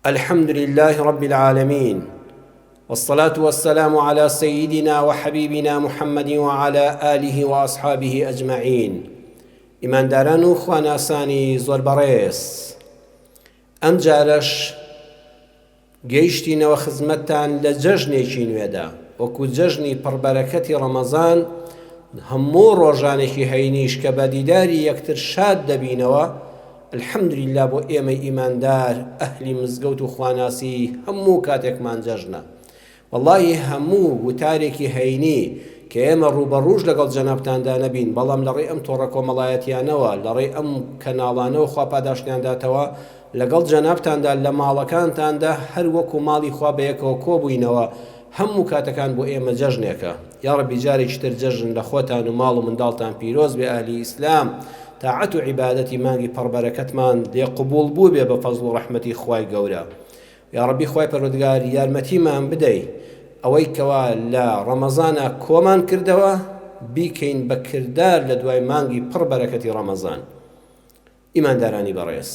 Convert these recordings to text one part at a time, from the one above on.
الحمد لله رب العالمين، والصلاة والسلام على سيدنا وحبيبنا محمد وعلى آله وأصحابه أجمعين. إمان دارانو خواناساني زور بەڕێز، ئەم جارەش گەیشتینەوە خزمەتتان لە جەژنێکی نوێدا، وەکو جەژنی پڕبەرەکەتی ڕەمەزان. هەموو ڕۆژانێکی هەینیش کە بە دیداری یەکتر شاد دەبینەوە، الحەمدولله بۆ ئێمە ئیماندار ئەهلی مزگەوت و خواناسی هەموو کاتێکمان جەژنە. وەڵڵاهی هەموو وتارێکی هەینی کە ئێمە ڕوبەڕووش لەگەڵ جەنابتاندا نەبین، بەڵام لەڕێی ئەم تۆڕە کۆمەڵایەتیانەوە، لەڕێی ئەم کەناڵانەوە خوا پاداشتیانداتەوە، لەگەڵ جەنابتاندا لە ماڵەکانتاندا هەر وەکو ماڵی خوا بەیەکەوە کۆبووینەوە، هەموو کاتەکان بۆ ئێمە جەژنێکە. یا ڕەبی جارێکی تر جەژن لە خۆتان و ماڵ و منداڵتان پیرۆز بێ ئەهلی ئیسلام. تاعەت و عیبادەتی مانگی پڕبەرەکەتمان لێ قبوڵ بوو بێ بە فەزڵ و ڕەحمەتی خوای گەورە. یا ڕەبی خوای پەروەردگار یارمەتیمان بدەی ئەوەی کەوا لە ڕەمەزانە کۆمان کردەوە بیکەین بە کردار لە دوای مانگی پڕبەرەکەتی ڕەمەزان. ئیماندارانی بەڕێز،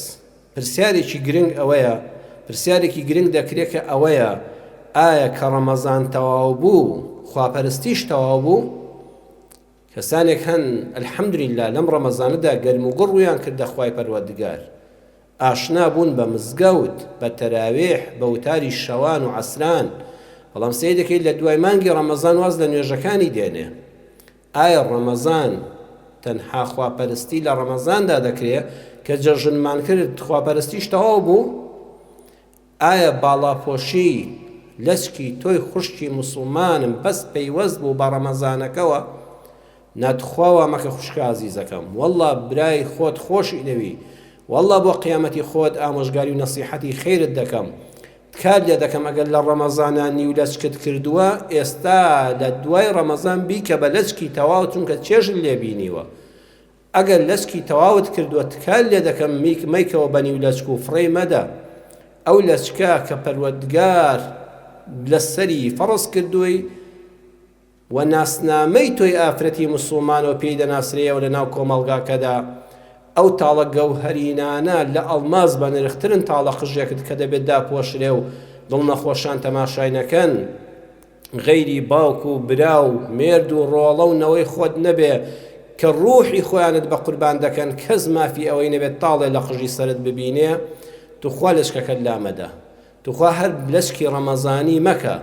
پرسیارێکی گرنگ دەکرێت کە ئەوەیە ئایا کە ڕەمەزان تەواو بوو خواپەرستیش تەواو بوو؟ کەسانێک هەن الحەمدولله لەم ڕەمەزانەدا گەرم و گوڕیان کردە خوای پەروەردگار، ئاشنا بوون بە مزگەوت، بە تەراویح، بە وتاری شەوان و عەسران، بەڵام سەی دەکەیت لە دوای مانگی ڕەمەزان واز لە نوێژەکانی دێنێ. ئایا ڕەمەزان تەنها خواپەرستی لە ڕەمەزاندا دەکرێت کە جەژنمان کرد خواپەرستیش تەواو بوو؟ ئایا باڵاپۆشی لەچکی تۆی خوشکی موسڵمانم بەس پەیوەست بوو بە ڕەمەزانەکەوە؟ ناتخواوە مەکە خوشکە عەزیزەکەم، وەڵڵا برای خۆت خۆشی دەوی، وەڵڵا بۆ قیامەتی خۆت ئامۆژگاری و نەسیحەتی خەیرت دەکەم. کار لێ دەکەم ئەگەر لە ڕەمەزانە نیو لەچکت کردووە، ئێستا لە دوای ڕەمەزان بیکە بە لەچکی تەواو، چونکە چێژت لێبینیوە. ئەگەر لەچکی تەواوت کردووە، کار لێ دەکەم مەیکەوە بە نیو لەچک و فڕێ مەدە. ئەو لەچکە کە پەروەردگار لەسەری فەڕز کردووی و ناسنامەی تۆی ئافرەتی موسڵمانەوە پێی دەناسرێەوە لە ناو کۆمەڵگاکەدا، ئەو تاڵە گەوهەرینانە لە ئەڵماز بە نرخترن تاڵە قژێکت کە دەبێت داپۆشرێ و دڵنەخۆشان تەماشای نەکەن. غەیری باوک و برا و مێرد و ڕۆڵە و نەوەی خۆت نەبێ کە ڕوحی خۆیانت بە قوربان دەکەن، کەس مافی ئەوەی نەبێت تاڵێ لە قژی سەرت ببینێ. توخوا لەشکەکەت لامەدە، توخوا هەر لەشکی ڕەمەزانی مەکە،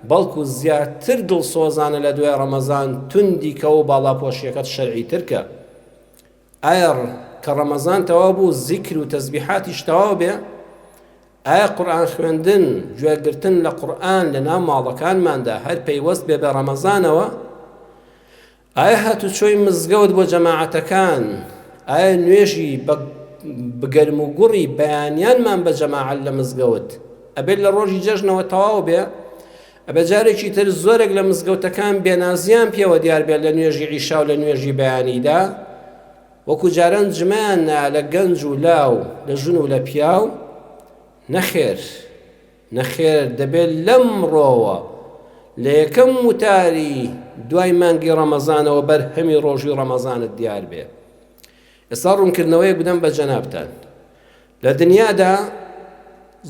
بەڵکو زیاتر دڵسۆزانە لە دوای ڕەمەزان توندی کە و باڵاپۆشیەکەت شەرعی ترکە. ئایا کە ڕەمەزان تەواو بوو زیکر و تەسبیحاتیش تەواو بێ؟ ئایا قورئان خوێندن، گوێگرتن لە قورئان لە ناو ماڵەکانماندا هەر پەیوەست بێ بە ڕەمەزانەوە؟ ئایا هاتوچۆی مزگەوت بۆ جەماعەتەکان، ئایا نوێژی بگەرم و گوڕی بەیانیانمان بە جەماعەت لە مزگەوت ئەبێت لە ڕۆژی جەژنەوە تەواو بێ؟ ئەبێ جارێکی تر زۆرێک لە مزگەوتەکان بێنازیان پێوە دیار بێت لە نوێژی عیشا و لە نوێژی بەیانیدا، وەکو جاران جمعیان لە گەنج و لاو، لە ژن و لە پیاو. نەخێر دەبێت لەم ڕۆوە لە یەکەم وتاری دوای مانگی ڕەمەزانەوە بەرهەمی ڕۆژی ڕەمەزانت دیار بێ. ئێستا ڕوونکردنەوەیەک بدەم بە جەنابتان. لە دنیادا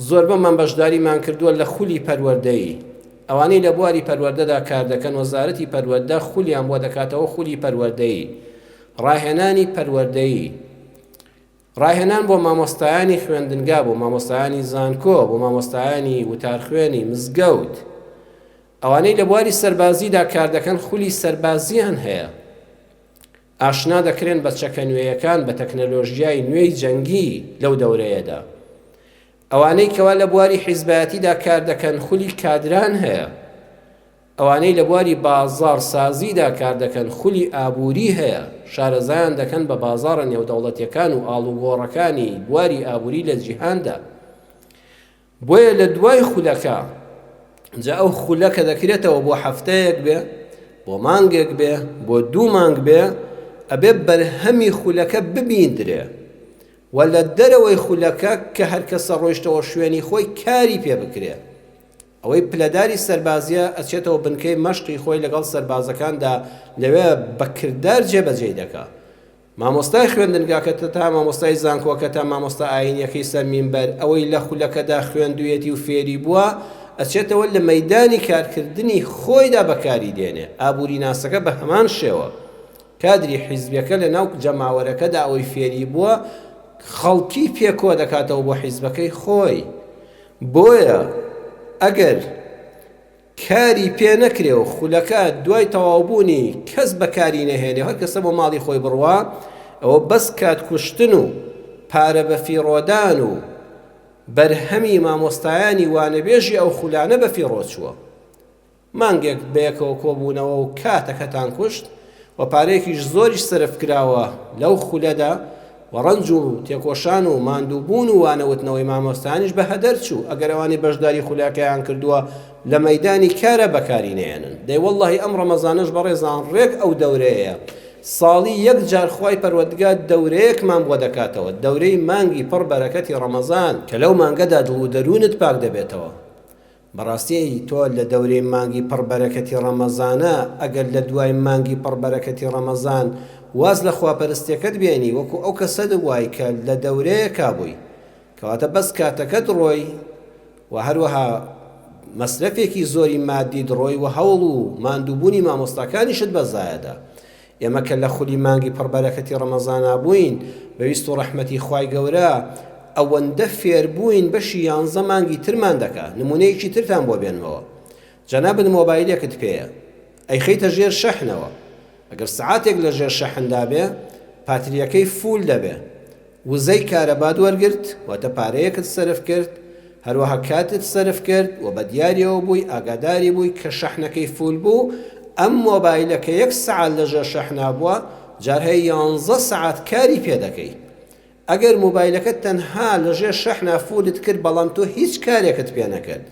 زۆربەمان بەشداریمان کردووە لە خولی پەروەردەیی. ئەوانەی لە بواری پەروەردەدا کار دەکەن، وەزارەتی پەروەردە خولیان بۆ دەکاتەوە خولی پەروەردەیی، ڕاهێنانی پەروەردەیی، ڕاهێنان بۆ مامۆستایانی خوێندنگا، بۆ مامۆستایانی زانکۆ، بۆ مامۆستایانی وتارخوێنی مزگەوت. ئەوانەی لە بواری سەربازیدا کار دەکەن خولی سەربازیان هەیە، ئاشنا دەکرێن بە چەکە نوێیەکان، بە تەکنەلۆژیای نوێی جەنگی لەو دەورەیەدا. ئەوانەی کەوا لە بواری حیزبایەتیدا کار دەکەن خولی کادران هەیە، ئەوانەی لە بواری بازار سازیدا کار دەکەن خولی ئابووری هەیە، شارەزایان دەکەن بە بازارە نێودەوڵەتیەکان و ئاڵوگۆڕەکانی بواری ئابووری لە جیهاندا. بۆیە لە دوای خولەکە جا ئەو خولەکە دەکرێتەوە بۆ هەفتەیەک بێ، بۆ مانگێک بێ، بۆ 2 مانگ بێ، ئەبێ بەرهەمی خولەکە ببیندرێ و لە دەرەوەی خولەکە کە هەر کەسە ڕۆیشتەوە شوێنی خۆی کاری پێ بکرێ. ئەوەی پلەداری سەربازیە ئەچێتەوە بنکەی مەشقی خۆی لەگەڵ سەربازەکاندا، لەوێ بەکردار جێبەجێ دەکا. مامۆستای خوێندنگاکەتە تا مامۆستای زانکۆکە تا مامۆستا ئاینیەکەی سەر مینبەر ئەوەی لە خولەکەدا خوێندوویەتی و فێری بووە ئەچێتەوە لە مەیدانی کارکردنی خۆیدا بەکاری دێنێ. ئابووری ناسەکە بە هەمان شێوە کادری حیزبەکە لە ناو جەماوەرەکەدا ئەوەی فێری بووە خەڵکی پێکۆ دەکاتەوە بۆ حیزبەکەی خۆی. بۆیە ئەگەر کاری پێ نەکرێ و خولەکە دوای تەواوبوونی کەس بەکاری نەهێنێ هەر کەسە بۆ ماڵی خۆی بڕوا ئەوە بەس کات کوشتن و پارە بە فیڕۆدان و بەرهەمی مامۆستایانی وانەبێژی ئەو خولانە بە فیڕۆ چووە. مانگێک بەیەکەوە کۆبوونەوە و کاتەکەتان کوشت و پارەیەکیش زۆریش سرف کراوە لەو خولەدا و ڕەنج و تێکۆشان و ماندووبوون و وانەوتنەوەی مامۆستایانیش بە هەدەر چوو. ئەگەر ئەوانی بەشداری خولاکەیان کردووە لە مەیدانی کارە بەکاری نێنن. دەی وەڵڵاهی ئەم ڕەمەزانش بەڕێزان ڕێک ئەو دەورەیە ساڵی یەک جار خوای پەروەردگار دەورەیەکمان بۆ دەکاتەوە، دەورەی مانگی پڕ بەرەکەتی ڕەمەزان کە لەو مانگەدا دڵ و دەروونت پاک دەبێتەوە. بەڕاستی تۆ لە دەورەی مانگی پڕ بەرەکەتی ڕەمەزانە ئەگەر لە دوای مانگی پڕ بەرەکەتی ڕەمەزان واز لە خواپەرستیەکەت بێنی وەکو ئەو کەسە دەوای کە لە دەورەیەکا بووی کەواتە بەس کاتەکەت ڕۆی و هەروەها مەسرەفێکی زۆری مادی دڕۆی و هەوڵ و ماندووبوونی مامۆستاکانیشت بەزایەدا. ئێمە کە لە خولی مانگی پڕبەرەکەتی ڕەمەزانە بووین بەویست و ڕەحمەتی خوای گەورە ئەوەندە فێربووین بەشی 11 مانگی ترمان دەکا. نمونەیەکی ترتان بۆ بێنمەوە. جەنابن مۆبایلێکت پێیە ئەی خەیتە ژێر شەحنەوە، ئەگەر سعاتێک لە ژێر شەحندا بێ پاتریەکەی فول دەبێ، وزەی کارەباد وەرگرت واتە پارەیەکت سەرف کرد، هەروەها کاتت سەرف کرد و بە دیاریەوە بووی ئاگاداری بووی کە شەحنەکەی فول بوو. ئەم مۆبایلەکە 1 سعات لە ژێر شەحنا بووە جار هەیە 11 سعات کاری پێ دەکەی. ئەگەر مۆبایلەکەت تەنها لە ژێر شەحنا فولت کرد بەڵام تۆ هیچ کارێکت پێ نەکرد،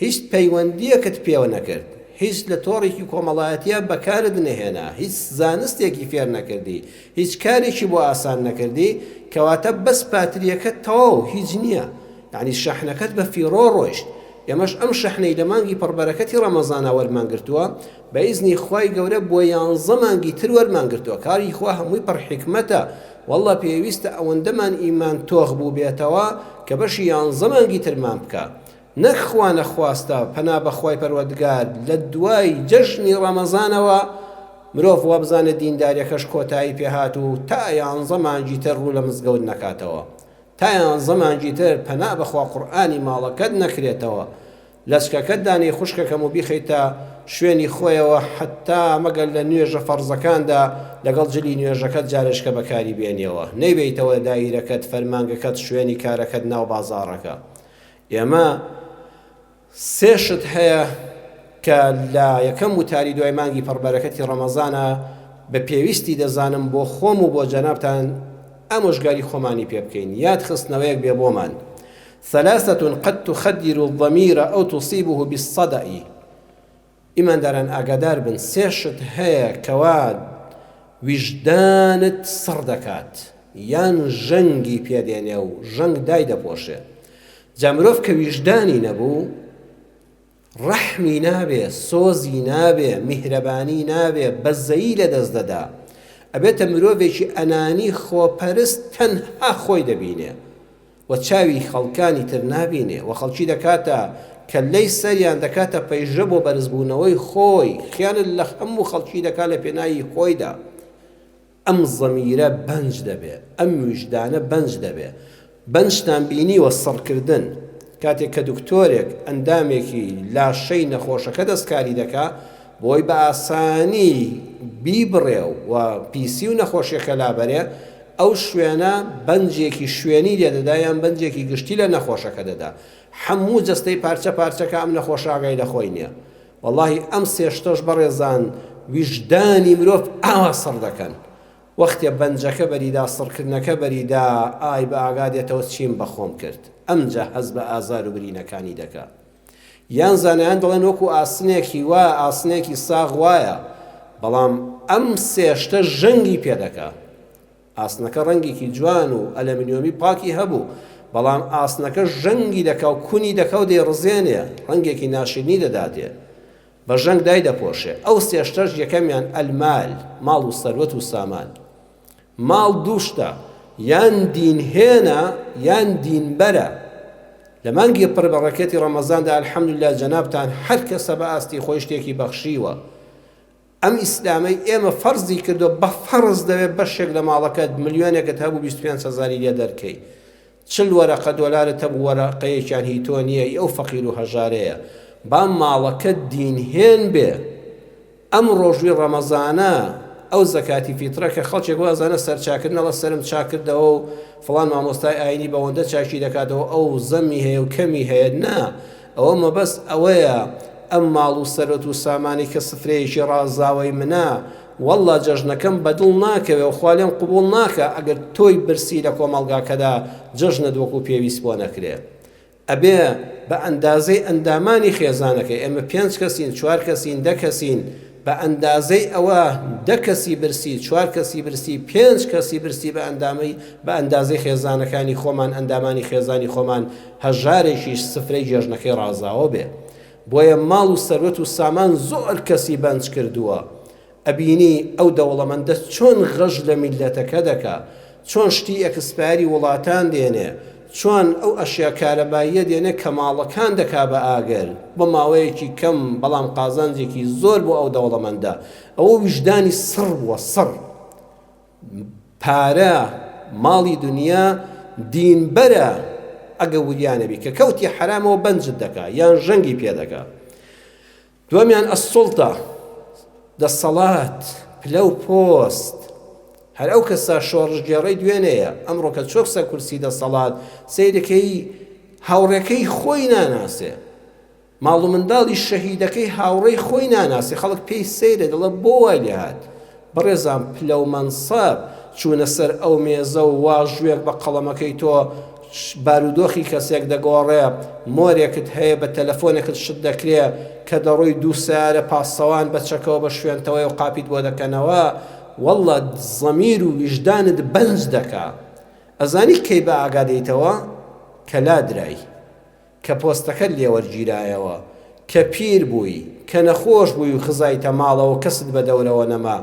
هیچ پەیوەندیەکت پێوە نەکرد، هیچ لە تۆڕێکی کۆمەڵایەتیە بەکارت نەهێنا، هیچ زانستێکی فێر نەکردی، هیچ کارێکی بۆ ئاسان نەکردی، کەواتە بەس پاتریەکەت تەواو هیچ نییە، یعنی شەحنەکەت بە فیڕۆ ڕۆیشت. ئێمەش ئەم شەحنەی لە مانگی پڕبەرەکەتی ڕەمەزانە وەرمانگرتووە بە ئیزنی خوای گەورە بۆ 11 مانگی تر وەرمانگرتووە. کاری خوا هەمووی پڕحیکمەتە. وەڵڵا پێویستە ئەوەندەمان ئیمان تۆخ بوو بێتەوە کە بەشی 11 مانگی ترمان بکە. نەخوا نەخواستە پەنا بەخوای پەروەردگار لە دوای جەژنی ڕەمەزانەوە مرۆڤ وا بزانێت دینداریەکەش کۆتایی پێهات و تا 11 مانگی تر ڕوو لە مزگەوت نەکاتەوە، تا 11 مانگی تر پەنا بەخوا قورئانی ماڵەکەت نەکرێتەوە، لەچکەکەت دانەی خوشکەکەم و بیخەیتە شوێنی خۆیەوە حتا مەگەر لە نوێژە فەرزەکاندا لەگەڵ جلی نوێژەکەت جارشکە بەکاری بێنیەوە، نەیبێیتەوە دایرەکەت فەرمانگەکەت شوێنی کارەکەت ناو بازاڕەکە. ئێمە سێشت هەیە کە لە یەکەم وتاری دوای مانگی پڕبەرەکەتی ڕەمەزانە بە پێویستی دەزانم بۆ خۆم و بۆ جەنابتان ئامۆژگاری خۆمانی پێ بکەین. یاد خستنەوەیەک بێ بۆمان. 3 قد تخدر الضمير أو تصيبه بالصدأ. ئیمانداران ئاگادار بن، سێشت هەیە کەوا ویژدانت سڕ دەکات یان ژەنگی پێدێنێ و ژەنگ دای دەپۆشێ. جا مرۆڤ کە ویژدانی نەبوو ڕەحمی نابێ، سۆزی نابێ، میهرەبانی نابێ، بەزەیی لە دەست دەدا، ئەبێتە مرۆڤێکی ئەنانی خۆپەرست تەنها خۆی دەبینێ و چاوی خەڵکانی تر نابینێ و خەڵکی دەکاتە کەلەی سەریان دەکاتە پەیژە بۆ بەرزبوونەوەی خۆی، خیانت لە هەموو خەڵکی دەکات لە پێناوی خۆیدا. ئەم زەمیرە بەنج دەبێ، ئەم ویژدانە بەنج دەبێ. بەنجتان بینی وە سڕکردن کاتێک کە دکتۆرێک ئەندامێکی لاشەی نەخۆشەکە دەستکاری دەکا بۆی بە ئاسانی بیبڕێ و پیسی و نەخۆشیەکە لابەرێ، ئەو شوێنە بەنجێکی شوێنی لێدەدا یان بەنجێکی گشتی لە نەخۆشەکە دەدا. هەموو جەستەی پارچە پارچەکە ئەم نەخۆشاگای لە خۆی نییە. وەڵڵاهی ئەم سێشتەش بەڕێزان ویژدانی مرۆڤ ئاوا سڕ دەکەن. وەختێ بەنجەکە بەریدا سڕکردنەکە بەریدا ئای بە ئاگادێتەوە چیم بەخۆم کرد، ئەمجا هەز بە ئازار و برینەکانی دەکا. یان زانایان دەڵێن وەکو ئاسنێکی وایە، ئاسنێکی ساغ وایە، بەڵام ئەم سێشتە ژەنگی پێدەکا. ئاسنەکە ڕەنگێکی جوان و ئەلەمینیۆمی پاکی هەبوو، بەڵام ئاسنەکە ژەنگی دەکا و کونی دەکا و دەیڕزێنێ، ڕەنگێکی ناشرینی دەداتێ، بە ژەنگ دای دەپۆشێ. ئەو سێشتەش یەکەمیان ئەلمال، ماڵ و سەروەت و سامان. ماڵ دووشتە یان دین هێنا یان دینبەرە لە مانگی پڕبەڕەکەتی ڕەمەزاندا الحەمدوللا جەنابتان هەر کەسە بە ئاستی خۆی شتێکی بەخشیوە ئەم ئیسلامەی ئێمە فەرزی کردو بە فەرز دەوێت بەشێک لە ماڵەکەت ملیۆنێکت هەبوو 25,000 لێ دەرکەی 40 وەرەقە دۆلارت هەبوو وەرەقەیەکیان هی تۆ نییە ئەو فەقیر و هەژارەیە با ماڵەکەت دینهێن بێ ئەم ڕۆژوی ڕەمەزانە ئەو زەکاتی فیترە کە خەڵکێک وازانە سەرچاکردنەوە سەرم چاکردەوە و فڵان مامۆستای ئاینی بەوەندە چاکی دەکاتەوە ئەو زەمی هەیە و کەمی هەیە نا ئەوە مەبەست ئەوەیە ئەم ماڵ و سەرەت و سامانی کە سفرەیەکی ڕازاوی منە والله جەژنەکەم بەدڵ ناکەوێ و خوا لێم قبوڵ ناکە ئەگەر تۆی برسی لە کۆمەڵگاکەدا جەژنت وەکو پێویست بۆ نەکرێ ئەبێ بە ئەندازەی ئەندامانی خێزانەکەی ئێمە 5 کەسین 4 کەسین 10 کەسین بە ئەندازەی ئەوە 10 کەسی برسی 4 کەسی برسی 5 کەسی برسی بە ئەندازەی خێزانەکانی خۆمان ئەندامانی خێزانی خۆمان هەژارێکیش سفرەی جێژنەکەی ڕازاوە بێ بۆیە ماڵ و سەروەت و سامان زۆر کەسی بەنج کردووە ئەبینی ئەو دەوڵەمەندە چۆن غەژ لە میلەتەکە دەکا چۆن شتی ئەکسپاری وڵاتان دێنێ چۆن ئەو ئەشیا کارەباییە دێنێ کە ماڵەکان دەکا بە ئاگەر بە ماوەیەکی کەم بەڵام قازانجێکی زۆر بۆ ئەو دەوڵەمەندە ئەوە وجدانی سڕ بووە سڕ پارە ماڵی دنیا دینبەرە ئەگە وریانەبی کە کەوتی حرامەوە بەنجت دەکا یان ژەنگی پێ دەکا دووەمیان ئەسسوڵتە دەسەڵات پلە و پۆست هەر ئەو کەسە شۆڕژگێڕەی دوێنەیە ئەمڕۆ کە چۆکسە کورسی دەسەڵات سەیرەکەی هاوڕێکەی خۆی ناناسێ ماڵ و منداڵی شەهیدەکەی هاوڕێی خۆی ناناسێ خەڵک پێی سەیرە دەڵێ بۆ وای لێهات بەڕێزان پلە و مەنسەب چوونە سەر ئەو مێزە و واژوێک بە قەڵەمەکەی تۆ بارودۆخی کەسێک دەگۆڕێ مۆرێکت هەیە بە تەلەفۆنێکت شت دەکرێ کە دەڕۆی 2 سارە پاسەوان بەچەکەوە بە شوێنتەوەی و قاپیت بۆ دەکەنەوە والله زەمیر و ویژدانت بەنج دەکا ئەزانی کەی بە ئاگادەیتەوە کە لادرای کە پۆستەکەت لێوەرگیرایەوە کە پیر بووی کە نەخۆش بووی و خزایتە ماڵەوە کەست بە دەورەوە نەما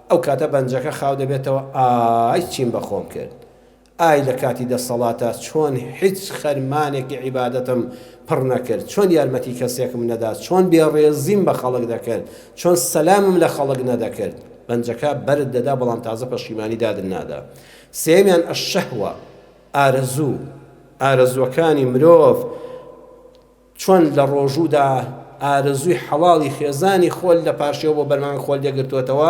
ئەو کاتە بەنجەکە خاو دەبێتەوە ئای چیم بەخۆم کرد ئای لە کاتی دەسەڵاتە چۆن هیچ خەرمانێکی عیبادەتم پڕ نەکرد چۆن یارمەتی کەسێکم نەدات چۆن بێڕێزیم بە خەڵک دەکرد چۆن سەلامم لە خەڵک نەدەکرد بەنجەکە بەرد دەدا بەڵام تازە پەشیمانی دادن نادا سێمیان ئەشەهوە ئارەزوەکانی مرۆڤ چۆن لە ڕۆژوودا ئارەزووی حەڵاڵی خێزانی خۆل لە پاشەوە بۆ بەرمان خۆل دەگرتوێتەوە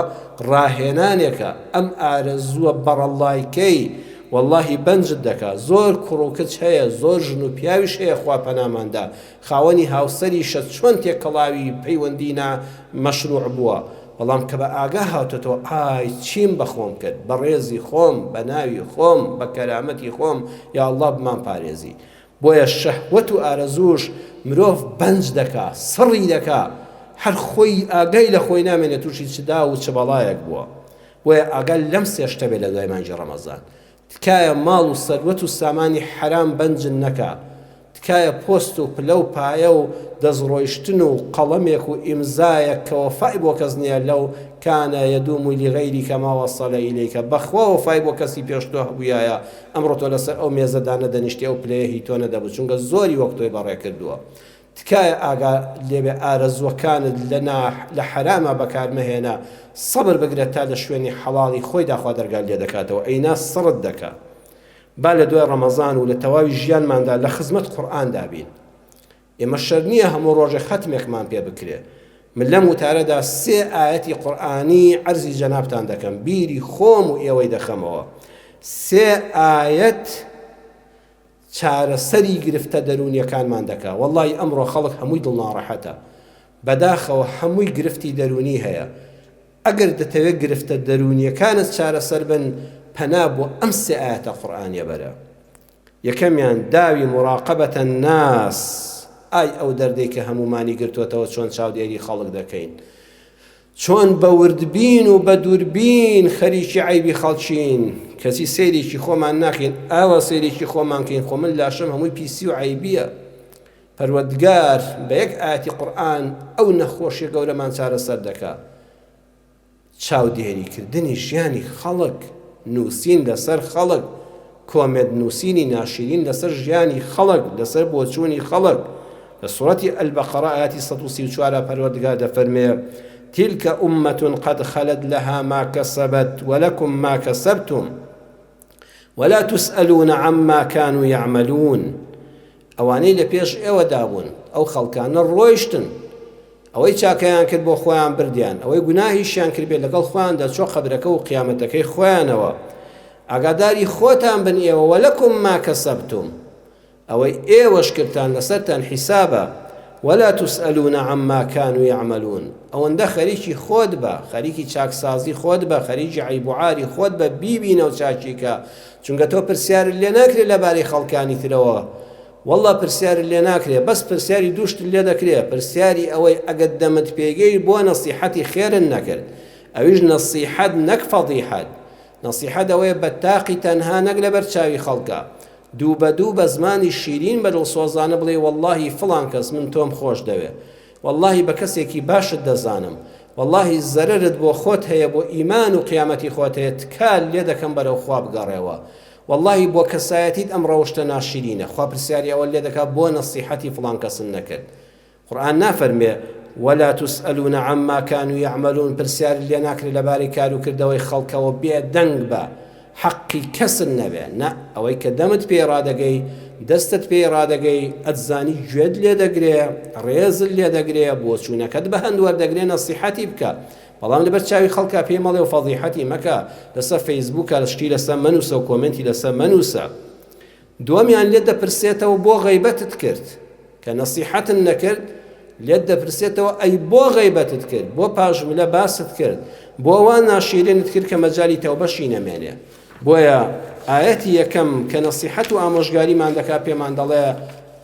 ڕاهێنانێکە ئەم ئارەزووە بەڕەڵایکەی واللهی بەنجت دەکا زۆر کوڕوکچ هەیە زۆر ژن و پیاویش هەیە خوا پەناماندا خاوەنی هاوسەری شە چۆن تێکەڵاوی پەیوەندینا مەشروع بووە بەڵام کە بە ئاگا هاتێتەوە ئای چیم بەخۆم کرد بە ڕێزی خۆم بە ناوی خۆم بە کەرامەتی خۆم یا الله بمان پارێزی بۆیە شەهوەت و ئارەزوش مرۆڤ بەنج دەکا سڕی دەکا هەر خۆی ئاگای لە خۆی نامێنێت تووشی چدا و چ بەڵایەک بووە بۆیە ئاگال لەم سێشتە بێ لە دوای مانگی ڕەمەزان تکایە ماڵ و سەروەت و سامانی حرام بەنجن نەکا تکایە پۆست و پلە و پایە و دەزڕۆیشتن و قەڵەمێک و ئیمزایەک کە وەفای بۆ کەس نییە لەو کانە یەدوم لغەیری کەما وەصەلە ئیلەیکە بەخوا وەفای بۆ کەسی پێشتۆ هەبوویایە ئەمڕۆ تۆ لەسەر ئەو مێزەدا نەدەنیشتی ئەو پلەیە هی تۆ نەدەبوو چونکە زۆری وەک تۆی بەڕێ کردووە تکایە ئاگا لێبێ ئارەزوەکانت لە حرامە بەکارمەهێنا سەبر بگرێت تا لە شوێنی حەڵاڵی خۆی داخوا دەرگال لێ دەکاتەوە ئەینا سڕت دەکات با لە دوای ڕەمەزان و لە تەواوی ژیانماندا لە خزمەت قورئان دابین ئێمە شەر نییە هەموو ڕۆژێ ختمێکمان پێ بکرێ من لەم وتارەدا 3 ئاەتی قورئانی عەرزی جەنابتان دەکەم بیری خۆم و ئێوەی دەخەمەوە 3 ئاەت چارەسەری گرفتە دەرونیەکانمان دەکا وەڵڵی ئەمڕۆ خەڵک هەمووی دڵناڕەحەتە بەداخەوە هەمووی گرفتی دەرونی هەیە ئەگەر دەتەوێت گرفتە دەرونیەکانت چارەسەر بن پەنا بۆ ئەم 3 ئاەتە قورئانیە بەرە یەکەمیان داوی مراقبەتە الناس ئای ئەو دەردەی کە هەمومانی گرتوێتەوە چۆن چاودێری خەڵک دەکەین چۆن بە وردبین و بە دووربین خەریکی عیبی خەڵکین کەسی سەیرێکی خۆمان ناکەین ئاوە سەیرێکی خۆمان کەین خۆ من لاشم هەمووی پیسی و عیبیە پەروەردگار بە یەک ئاەتی قورئان ئەو نەخۆشیە گەورەمان چارەسەر دەکا چاودێریکردنی ژیانی خەڵک نووسین لەسەر خەڵک، کۆمێت نووسینی ناشرین لەسەر ژیانی خەڵک، لەسەر بۆچوونی خەڵک. لە سوورەتی ئەلبەقەرە ئاەتی 134 پەروەردگار دەفەرمێ تلك أمة قد خلت لها ما كسبت ولكم ما كسبتم ولا تسألون عما كانوا يعملون. ئەوانەی لە پێش ئێوە دابوون، ئەو خەڵکانە ڕۆیشتن، ئەوەی چاکەیان کرد بۆ خۆیان بردیان، ئەوەی گوناهیشیان کردبێت لەگەڵ خۆیاندا چۆ قەبرەکە و قیامەتەکەی خۆیانەوە. ئاگاداری خۆتان بن ئێوە وەلەکم ما کەسەبتم، ئەوەی ئێوەش کردتان لەسەرتان حیسابە. ولا تسألون عما كانوا يعملون. ئەوەندە خەریکی خۆت بە، خەریکی چاکسازی خۆت بە، خەریکی عیب و عاری خۆت بە، بیبینە و چاکیکە، چونکە تۆ پرسیارت لێ ناکرێت لەبارەی خەڵکانی ترەوە. والله پرسیار لێ ناکرێ، بەس پرسیاری دووشت لێ دەکرێت، پرسیاری ئەوەی ئەگەر دەمت پێگەی بۆ نەسیحەتی خێرن نەکرد، ئەویش نەسیحەت نەک فەضیحەت. نەسیحەت ئەوەیە بە تاقی تەنها نەک لەبەر چاوی خەڵکە، دوو بە دوو بە زمانی شیرین بەدڵ سۆزانە بڵێ واللهی فڵان کەس من تۆم خۆش دەوێ، واللهی بە کەسێکی باشت دەزانم، واللهی زەررت بۆ خۆت هەیە، بۆ ئیمان و قیامەتی خۆت هەیە، تکال لێ دەکەم بەرەو خوا بگەڕێەوە، واللهی بۆ کەسایەتیت ئەم ڕەوشتە ناشرینە، خوا پرسیاری ئەوە لێ دەکات بۆ نەسیحەتی فڵان کەسن نەکرد. قورئان نافەرمێ ولا تسألون عما كانوا يعملون، پرسیار لێ ناکرێت لەبارەی کار و کردەوەی خەڵکەوە بێدەنگ بە، حەقی کەسن نەبێ، نە، ئەوەی کە دەمت پێ ڕادەگەی، دەستت پێ ڕادەگەی، ئەتزانی گوێت لێ دەگرێ، ڕێزت لێ دەگرێ، بۆ چوونەکەت بە هەند وەردەگرێ، نەسیحەتی بکە. بەڵام لەبەر چاوی خەڵکا پێی مەڵێ و فەضیحەتی مەکە، لەسەر فەیسبووکە لەشتی لەسەر منووسە و کۆمنتی لەسەر منووسە. دووەمیان لێت دەپرسێتەوە بۆ غەیبەتت کرد، کە نەسیحەتن نەکرد، لێت دەپرسێتەوە ئەی بۆ غەیبەتت کرد، بۆ پاژملە باست کرد، بۆ ئەوان ناشیرێنت کرد کە مەجای تەوبەشی نەمێنێ. بۆیە ئاەتی یەکەم کە نەسیحەت و ئامۆژگاریمان دەکات پێمان دەڵێ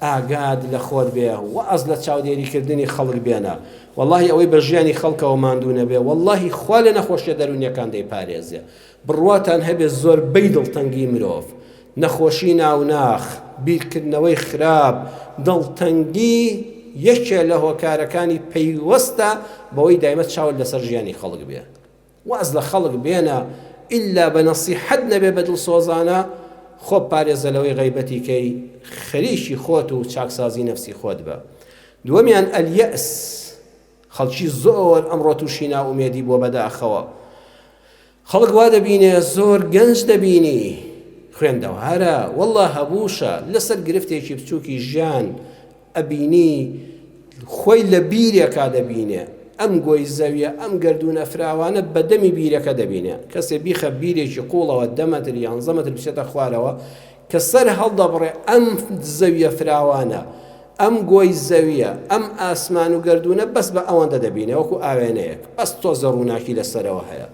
ئاگاد لە خۆت بێ، وەعەز لە چاودێریکردنی خەڵک بێنە، واللهی ئەوەی بە ژیانی خەڵکەوە ماندوو نەبێ، واللهی خوا لە نەخۆشیە دەرونیەکان دەیپارێزێ. بڕواتان هەبێ زۆربەی دڵتەنگی مرۆڤ، نەخۆشی ناوناخ، بیرکردنەوەی خراپ، دڵتەنگی یەکێ لە هۆکارەکانی پەیوەستە بەوەی دایمەت چاوت لەسەر ژیانی خەڵک بێ. وەعەز لە خەڵک بێنە، ئیلا بە نەسیحەت نەبێ بە دڵسۆزانە، خۆ پارێزە لەوەی غەیبەتی کەی، خەریکی خۆت و چاکسازی نەفسی خۆت بە. دووەمیان ئەلیەئس، خەڵکی زۆر ئەمڕۆ تووشی ناومێدی بۆ بەداخەوە. خەڵک وا دەبینێ زۆر گەنج دەبینی، خوێندەوارە، والله هەبووشە، لەسەر گرفتێکی بچووکی ژیان ئەبینی خۆی لە بیرێکا دەبینێ، ئەم گۆی زەویە، ئەم گەردونە فراوانە بەدەمی بیرەکە دەبینێ. کەسێ بیخە بیرێکی قوڵەوە 10 مەتر یان 11 مەتر بچێتە خوارەوە، کە سەر هەڵدەبڕێ ئەم زەویە فراوانە، ئەم گۆی زەویە، ئەم ئاسمان و گەردونە بەس بە ئەوەندە دەبینێ، وەکو ئاوێنەیەک، بەس تۆزە ڕووناکی لەسەرەوە هەیە.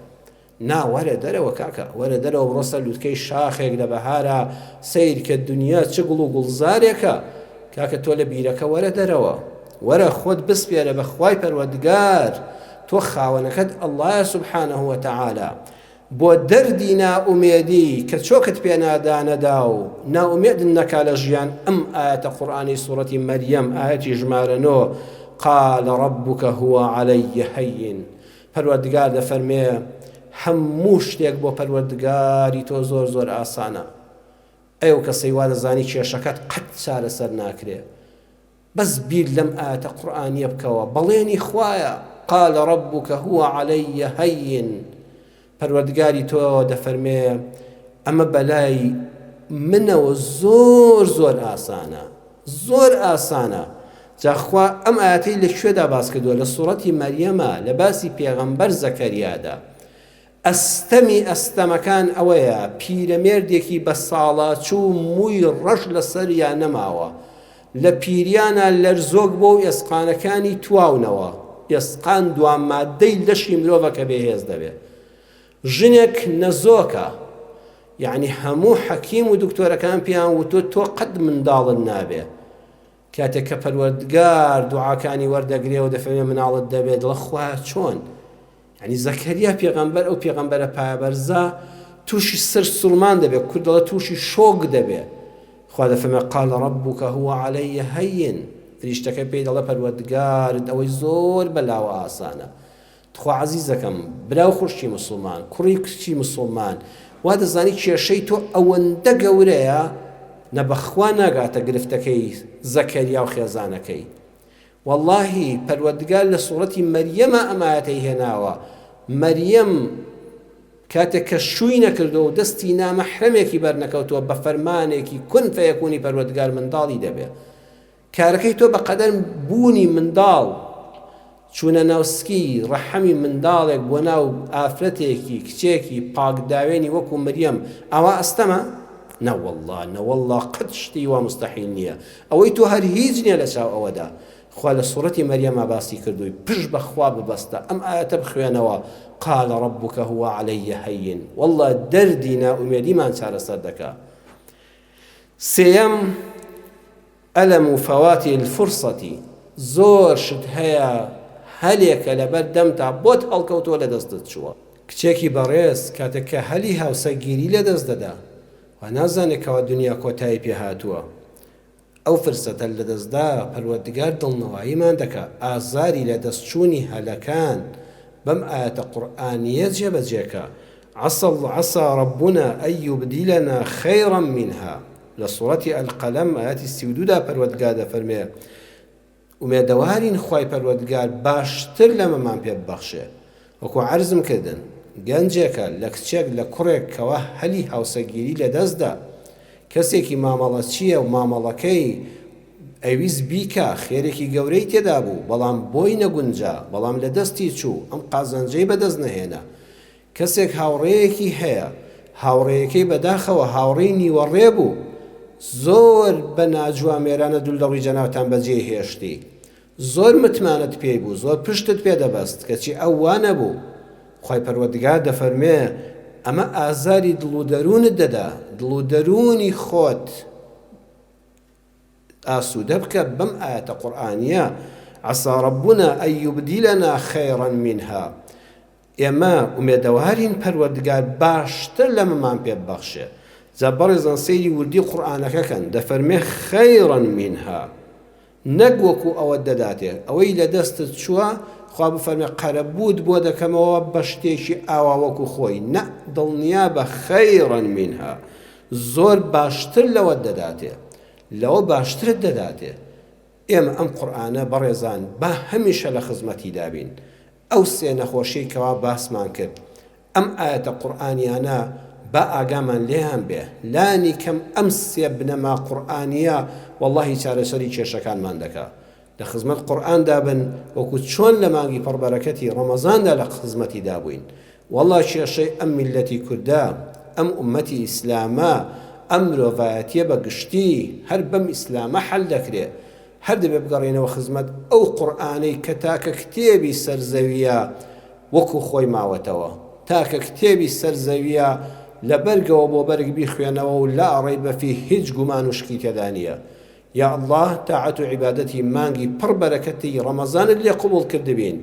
نا وەرە دەرەوە کاکە، وەرە دەرەوە بڕۆستە لووتکەی شاخێک لە بەهارە، سەیر کە دنیا چ گوڵ و گوڵزارێکە، کاکە تۆ لە بیرەکە وەرە دەرەوە، وەرە خۆت بسپێرە بە خوای پەروەردگار، تۆ خاوەنەکەت ئەڵڵایە سوبحانەه وتەعالا. بۆ دەردی ناومێدی کە چۆکت پێ نادانەدا و ناومێدن نەکا لە ژیان، ئەم ئاەتە قورئانی سوورەتی مەریەم ئاەتی ژمارە 9 قال ربك هو علي هين، پەروەردگار دەفەرمێ هەموو شتێک بۆ پەروەردگاری تۆ زۆر زۆر ئاسانە. ئەو کەسەی وا دەزانی کێشەکەت قەت چارەسەر ناکرێ، بەس بیر لەم ئاەتە قورئانیە بکەوە، بەڵێنی خوایە قال ربك هو علي هين، پەروەردگاری تۆ دەفەرمێ ئەمە بەلای منەوە زۆر زۆر ئاسانە، زۆر ئاسانە. جاخوا ئەم ئاەتەی لەکوێدا باس کردووە؟ لە سوورەتی مەریەمە، لە باسی پێغەمبەر زەکەریادا. ئەستەمی ئەستەمەکان ئەوەیە پیرەمێردێکی بە ساڵاچوو مووی ڕەش لەسەریان نەماوە، لە پیریانە لەرزۆک بۆ و ئێسقانەکانی تواونەوە، ئێسقان دوام مادەی لەشی مرۆڤە کە بێهێز دەبێت. ژنێک نەزۆکە، یعنی هەموو حەکیم و دکتۆرەکان پێیان وتۆ تۆ قەت منداڵت نابێ. کاتێک کە پەروەردگار دوعاکانی وەردەگرێ و دەفەرمێ مناڵت دەبێت، دڵە خوایە چۆن؟ یعنی زەکەریا پێغەمبەر، ئەو پێغەمبەرە پایەبەرزە تووشی سەر سوڵمان دەبێت، کورد دەڵێ تووشی شۆک دەبێت. خوا دەفەرمێ قال ربك هو علي هين، فریشتەکە پێی دەڵێ پەروەردگارت ئەوەی زۆر بەلاوە ئاسانە. خوا عەزیزەکەم، براو خوشکی مسلمان، کوڕی کچی مسلمان، وا دەزانی کێشەی تۆ ئەوەندە گەورەیە نەبەخوا ناگاتە گرفتەکەی زەکەریا و خێزانەکەی. واللهی پەروەردگار لە سوورەتی مەریەمە ئەمایەتەی هێناوە. مەریەم کاتێک کە شووی نەکردو و دەستی نامەحرەمێکی بەرنەکەوتووە بە فەرمانێکی کون فەیەکونی پەروەردگار منداڵی دەبێ. کارەکەی تۆ بەقەدەر بوونی منداڵ چوونە ناوسکی ڕەحەمی منداڵێک بۆ ناو ئافرەتێکی کچێکی پاکداوێنی وەکو مەریەم ئەوە ئەستەمە؟ نەوەڵڵا نەوەڵڵا قەت شتی وا مستەحیل نییە. ئەوەی تۆ هەر هیچ نییە لە چاو ئەوەدا. خوا لە سوورەتی مەریەمە باسی کردووی پشت بەخوا ببەستە ئەم ئاەتە بخوێنەوە قال ربك هو علي هين والله دردي ناومێدیمان چارەسەر دەکا. سێیەم ئەلەم فەواتی الفورسەتی زۆر شت هەیە هەلێکە لەبەر دەمتا بۆت هەڵکەوتۆ لە دەستت چووە. کچێکی بەڕێز کاتێک کە هەلی هاوسەرگیری لە دەست دەدا و نازانێکەوە دنیا کۆتایی پێ هاتووە، ئەو فرسەتە لە دەستدا پەروەردگار دڵنەواییمان دەکا ئازاری لە دەستچوونی هەلەکان بەم ئاەتە قورئانیە جێبەجێکە. عسى ربنا أن يبدلنا خيرا منها لە سوورەتی ئەلقەلەم ئاەتی 32دا پەروەردگار دەفەرمێ ومێدەوارین خوای پەروەردگار باشتر لەمەمان پێ ببەخشێ. وەکو عەرزم کردن گەنجێکە لە کچێک لە کوڕێک کەوە هەلی هاوسەرگیری لە دەستدا کەسێکی مامەڵە چییە و مامەڵەکەی ئەویست بیکە خێرێکی گەورەی تێدا بوو بەڵام بۆی نەگونجا بەڵام لە دەستی چوو ئەم قازانجەی بەدەست نەهێنا. کەسێک هاوڕێیەکی هەیە هاوڕێیەکەی بەداخەوە هاوڕێی نیوەڕێ بوو زۆر بە ناجوامێرانە دوولدەڕی جەناوتان بەجێ هێشتی زۆر متمانەت پێی بوو زۆر پشتت پێ دەبەست کەچی ئەو وانە بوو. خوای پەروەردگار دەفەرمێ ئەمە ئازاری دڵ و دەروونت دەدا دڵ و دەرونی خۆت ئاسوودە بکە بەم ئاەتە قورئانیە عسى ربنا أن يبدلنا خيرا منها. ئێمە ئومێدەوارین پەروەردگار باشتر لەمەمان پێ ببەخشێ. جا بەڕێزان سەیری وردی قورئانەکەکەن دەفەرمێ خيرا منها نەک وەکو ئەوە دەداتێ ئەوەی لە دەستت چووە خوا بفەرمێ قەرەبوود بۆ دەکەمەوە بە شتێکی ئاوا وەکو خۆی نە دڵنیا بە خيرا منها زۆر باشتر لەوە دەداتێ لەوە باشترت دەداتێ. ئێمە ئەم قورئانە بەڕێزان با هەمیشە لە خزمەتی دابین. ئەو سێ نەخۆشی کەوا باسمان کرد ئەم ئاەتە قورئانیانە با ئاگامان لێیان بێ لانی کەم ئەم سێ بنەما قورئانیە واللهی چارەسەری کێشەکانمان دەکا. لە خزمەت قورئان دابن وەکو چۆن لە مانگی پڕبەرەکەتی ڕەمەزاندا لە خزمەتی دابووین. والله کێشەی ئەم میلەتی کوردە ئەم ئومەتی ئیسلامە ئەم مرۆڤایەتیە بەگشتی هەر بەم ئیسلامە حەل دەکرێ. هەر دەبێ بگەڕێنەوە خزمەت ئەو قورئانەی کە تاکە کتێبی سەرزەویە وەکو خۆی ماوەتەوە تاکە کتێبی سەرزەویە لە بەرگەوە بۆ بەرگ بیخوێنەوە و لا ڕەیبە هیچ گومان و شکی تێدا نییە. یا الله تاعەت و عیبادەتی مانگی پڕ بەرەکەتی ڕەمەزانت لێ قبوڵ کردبین.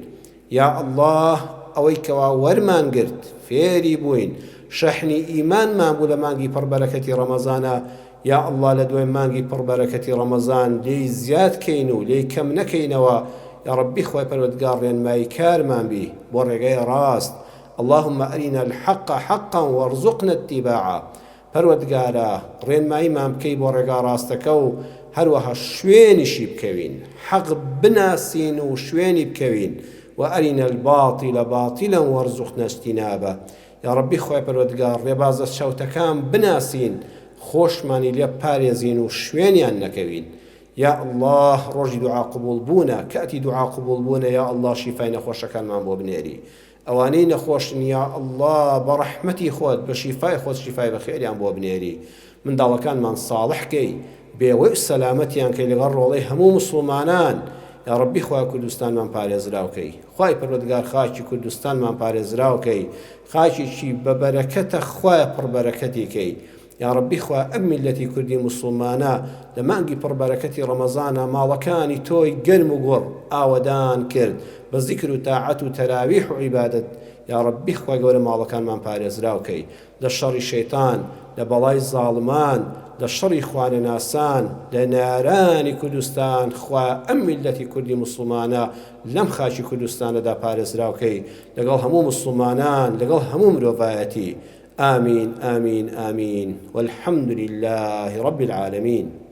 یا الله ئەوەی کەوا وەرمان گرت فێری بووین شەحنی ئیمانمان بوو لە مانگی پڕ بەرەکەتی ڕەمەزانە. یا الله لە دوای مانگی پڕ بەرەکەتی ڕەمەزان لێی زیاد کەین و لێی کەم نەکەینەوە. یا ربی خوای پەروەردگار ڕێنمایی کارمان بی بۆ ڕێگەی ڕاست. اللهم أرنا الحق حقا وارزقنا اتباعه. پەروەردگارە ڕێنماییمان بکەی بۆ ڕێگا ڕاستەکە و هەروەها شوێنیشی بکەوین حەق بناسین و شوێنی بکەوین وأرنا الباطل باطلا وارزقنا اجتنابه. یا ربی خوای پەروەردگار ڕێبازە چەوتەکان بناسین خۆشمانی لێ پارێزین و شوێنیان نەکەوین. یا الله ڕۆژی دوعا قبول بوونە کاتی دوعا قبول بوونە یا الله شیفای نەخۆشەکانمان بۆ بنێری ئەوانەی نەخۆشن یا الله بە ڕەحمەتی خۆت بە شیفای خۆت شیفای بەخێریان بۆ بنێری منداڵەکانمان ساڵحکەی بێوەی سەلامەتیان کەی لەگەڵ ڕۆڵەی هەموو مسلمانان. یا ربی خوای کوردستانمان پارێزراوکەی خوای پەروەردگار خاکی کوردستانمان پارێزراوکەی خاکێکی بە بەرەکەتە خوای پڕبەرەکەتیکەی. یا ربی خوا ئەم میلەتی کوردی مسلمانە لە مانگی پڕبەرەکەتی ڕەمەزانە ماڵەکانی تۆی گەرم و گۆڕ ئاوەدان کرد بە زیکر و تاعەت و تەراویح و عیبادەت. یا ربی خوا گەورە ماڵەکانمان پارێزراوکەی لە شەڕی شەیتان لە بەڵای زاڵمان لە شەڕی خوانەناسان لە نارانی کوردستان خوا ئەم میلەتی کوردی مسلمانە لەم خاکی کوردستانەدا پارێزراوکەی لەگەڵ هەموو مسلمانان لەگەڵ هەموو مرۆڤایەتی آمين آمين آمين والحمد لله رب العالمين.